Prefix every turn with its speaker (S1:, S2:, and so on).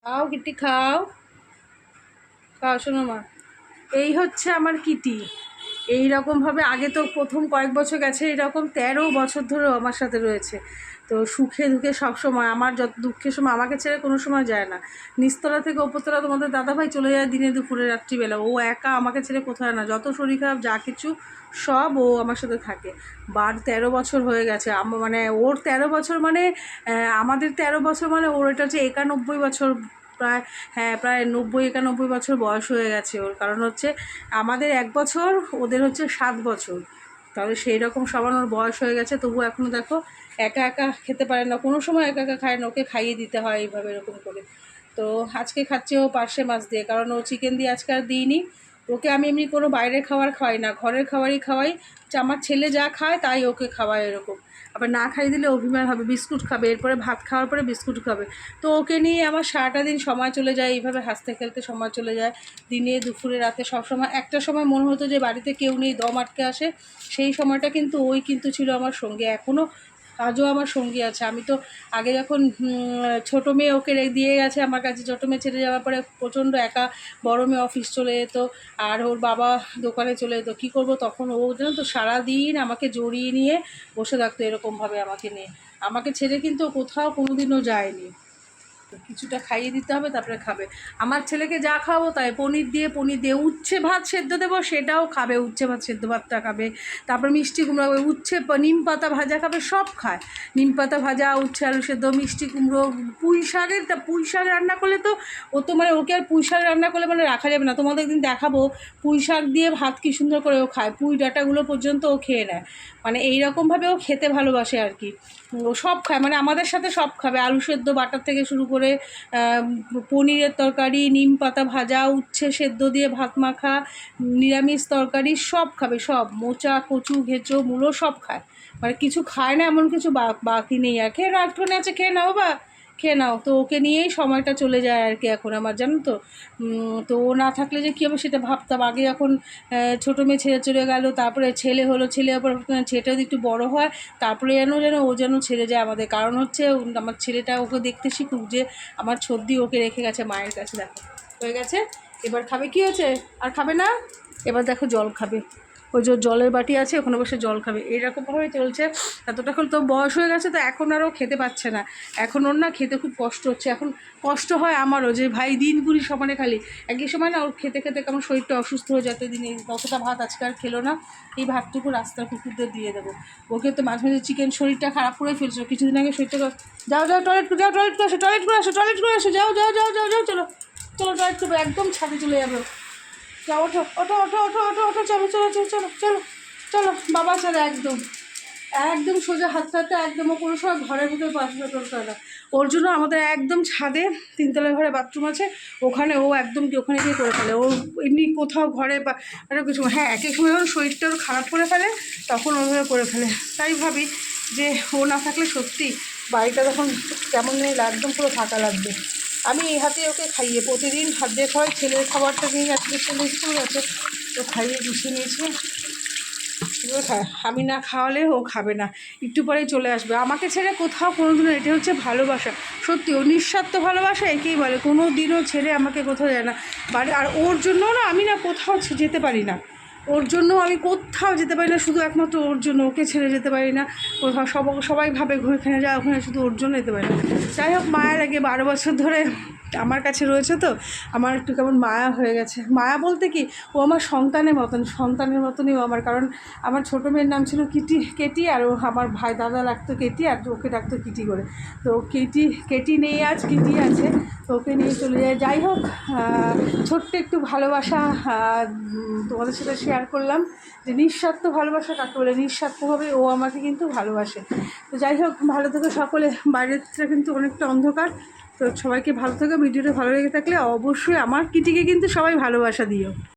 S1: খাও কিটি খাও, খাও শোনো মা। এই হচ্ছে আমার কিটি। এই রকমভাবে আগে তো প্রথম কয়েক বছর গেছে, এরকম 13 বছর ধরে আমার সাথে রয়েছে। তো সুখে দুঃখে সবসময়, আমার যত দুঃখের সময় আমাকে ছেড়ে কোনো সময় যায় না। নিচতলা থেকে ওপরতলা তোমাদের দাদাভাই চলে যায় দিনে দুপুরে রাত্রিবেলা, ও একা আমাকে ছেড়ে কোথায় না, যত শরীর খারাপ যা কিছু সব ও আমার সাথে থাকে। 13 বছর হয়ে গেছে মানে ওর 13 বছর মানে আমাদের 13 বছর মানে ওর এটা হচ্ছে 91 বছর প্রায়। হ্যাঁ, প্রায় 90-91 বছর বয়স হয়ে গেছে ওর। কারণ হচ্ছে আমাদের 1 বছর, ওদের হচ্ছে 7 বছর। তাহলে সেই রকম সমান ওর বয়স হয়ে গেছে, তবু এখনও দেখো একা একা খেতে পারে না, কোনো সময় একা একা খায় না, ওকে খাইয়ে দিতে হয় এইভাবে এরকম করে। তো আজকে খাচ্ছে ও পার্শে মাছ দিয়ে, কারণ ও চিকেন দিয়ে আজকে আর দিইনি। ওকে আমি এমনি কোনো বাইরের খাবার খাওয়াই না, ঘরের খাবারই খাওয়াই। যে আমার ছেলে যা খায় তাই ওকে খাওয়াই এরকম। আবার না খাইয়ে দিলে অভিমান হবে, বিস্কুট খাবে, এরপরে ভাত খাওয়ার পরে বিস্কুট খাবে। তো ওকে নিয়ে আমার সারাটা দিন সময় চলে যায়, এইভাবে হাসতে খেলতে সময় চলে যায়। দিনে দুপুরে রাতে সবসময়। একটা সময় মনে হতো যে বাড়িতে কেউ নেই, দম আটকে আসে, সেই সময়টা কিন্তু ওই কিন্তু ছিল আমার সঙ্গে, এখনও আজও আমার সঙ্গী আছে। আমি তো আগে যখন ছোটো মেয়ে ওকে দিয়ে গেছে আমার কাছে, ছোটো মেয়ে ছেড়ে যাওয়ার পরে প্রচণ্ড একা, বড় মেয়ে অফিস চলে যেত আর ওর বাবা দোকানে চলে যেত, কী করবো তখন? ও যেন তো সারাদিন আমাকে জড়িয়ে নিয়ে বসে থাকতো এরকমভাবে আমাকে নিয়ে। আমাকে ছেড়ে কিন্তু কোথাও কোনোদিনও যায়নি। কিছুটা খাইয়ে দিতে হবে, তারপরে খাবে। আমার ছেলেকে যা খাওয়াবো তাই, পনির দিয়ে উচ্ছে ভাত সেদ্ধ দেবো, সেটাও খাবে, উচ্ছে ভাত সেদ্ধ ভাতটা খাবে। তারপর মিষ্টি কুমড়ো, উচ্ছে নিম পাতা ভাজা খাবে, সব খায়। নিম পাতা ভাজা, উচ্ছে আলু সেদ্ধ, মিষ্টি কুমড়ো, পুঁই শাক রান্না করলে তো ও তো মানে, ওকে আর পুঁই শাক রান্না করলে মানে রাখা যাবে না। তোমাদের একদিন দেখাবো পুঁই শাক দিয়ে ভাত কী সুন্দর করে ও খায়, পুঁই ডাঁটাগুলো পর্যন্ত ও খেয়ে নেয়। মানে এইরকমভাবে ও খেতে ভালোবাসে আর কি। ও সব খায়, মানে আমাদের সাথে সব খাবে, আলু সেদ্ধ বাটার থেকে শুরু করে পনিরের তরকারি, নিম পাতা ভাজা, উচ্ছে সেদ্ধ দিয়ে ভাত মাখা, নিরামিষ তরকারি সব খাবে, সব মোচা কচু ঘেঁচো মূলো সব খায়। মানে কিছু খায় না এমন কিছু বাকি নেই। আর খেয়ে নাও, একটুখানি আছে খেয়ে নাও বা খেয়ে নাও। তো ওকে নিয়েই সময়টা চলে যায় আর কি এখন আমার, জানো তো। তো ও না থাকলে যে কী হবে সেটা ভাবতাম আগে, যখন ছোটো মেয়ে ছেড়ে চলে গেল, তারপরে ছেলে হলো, ছেলে আবার ছেলেটা যদি একটু বড়ো হয় তারপরে যেন ও যেন ছেড়ে যায় আমাদের। কারণ হচ্ছে আমার ছেলেটা ওকে দেখতে শিখুক যে আমার ছদ্দি ওকে রেখে গেছে মায়ের কাছে। দেখো হয়ে গেছে, এবার খাবে। কি হয়েছে? আর খাবে না? এবার দেখো জল খাবে, ওই যে জলের বাটি আছে ওখানে বসে জল খাবে, এইরকমভাবেই চলছে। এতটাক্ষণ তো বয়স হয়ে গেছে, তো এখন আরও খেতে পাচ্ছে না। এখন ওর না খেতে খুব কষ্ট হচ্ছে। এখন কষ্ট হয় আমারও, যে ভাই দিনগুলি সমানে খালি। একই সময় না ওর খেতে খেতে কেমন শরীরটা অসুস্থ হয়ে যেতে, দিনে ততটা ভাত আজকে আর খেলো না। এই ভাতটুকু রাস্তার কুকুরদের দিয়ে দেবো। ওকে তো মাঝে মাঝে চিকেন, শরীরটা খারাপ করে ফেলছো কিছুদিন আগে, শরীরটা। যাও টয়লেট করে আসো, চলো চলো টয়লেট করবো, একদম ছাদে চলে যাবে। যাও, ওঠো ওঠো ওঠো ওঠো ওঠো ওঠো, চলো চলো চলো চলো চলো চলো, বাবা ছাড়া একদম একদম সোজা হাতটা একদম, ও কোনো সময় ঘরের ভিতরে পাশে চলতে হয় না। ওর জন্য আমাদের একদম ছাদে 3তলার ঘরে বাথরুম আছে, ওখানে ও একদম কি ওখানে গিয়ে করে ফেলে। ও এমনি কোথাও ঘরে বা কিছু, হ্যাঁ এক এক সময় যখন শরীরটা ওর খারাপ করে ফেলে তখন ওভাবে করে ফেলে। তাই ভাবি যে ও না থাকলে সত্যি বাড়িটা তখন কেমন নেই, একদম পুরো ফাঁকা লাগবে। আমি এই হাতে ওকে খাইয়ে প্রতিদিন হাত দিয়ে খাওয়াই। ছেলের খাবারটা নিয়ে আজকে ছেলে স্কুল গেছে, তো খাইয়ে গুছিয়ে নিয়েছি, এগুলো খায়। আমি না খাওয়ালে ও খাবে না, একটু পরেই চলে আসবে আমাকে ছেড়ে কোথাও কোনো দিনও। এটা হচ্ছে ভালোবাসা, সত্যি ও নিঃস্বার্থ ভালোবাসা, একেই বলে। কোনো দিনও ছেড়ে আমাকে কোথাও যায় না বাড়ি। আর ওর জন্য না আমি না কোথাও যেতে পারি না, ওর জন্য আমি কোথাও যেতে পারি না, শুধু একমাত্র ওর জন্য। ওকে ছেড়ে যেতে পারি না কোথাও। সবাই ভাবে ওখানে যায়, ওখানে শুধু ওর জন্য যেতে পারি না। যাই হোক, মায়া লাগে, 12 বছর ধরে আমার কাছে রয়েছে, তো আমার একটু কেমন মায়া হয়ে গেছে। মায়া বলতে কি, ও আমার সন্তানের মতনই ও আমার। কারণ আমার ছোটো মেয়ের নাম ছিল কেটি, আর ও আমার ভাই দাদা লাগতো কেটি, আর ওকে ডাকতো কিটি করে। তো কেটি নেই, আজ কিটি আছে, তো ওকে নিয়ে চলে যায়। যাই হোক, ছোট্ট একটু ভালোবাসা তোমাদের সাথে শেয়ার করলাম, যে নিঃস্বার্থ ভালোবাসা কাকে বলে। নিঃস্বার্থভাবে ও আমাকে কিন্তু ভালোবাসে। তো যাই হোক, ভালো থেকে সকলে। বাইরেটা কিন্তু অনেকটা অন্ধকার, তো সবাইকে ভালো থেকে। ভিডিওটা ভালো লেগে থাকলে অবশ্যই আমার কিটিকে কিন্তু সবাই ভালোবাসা দিও।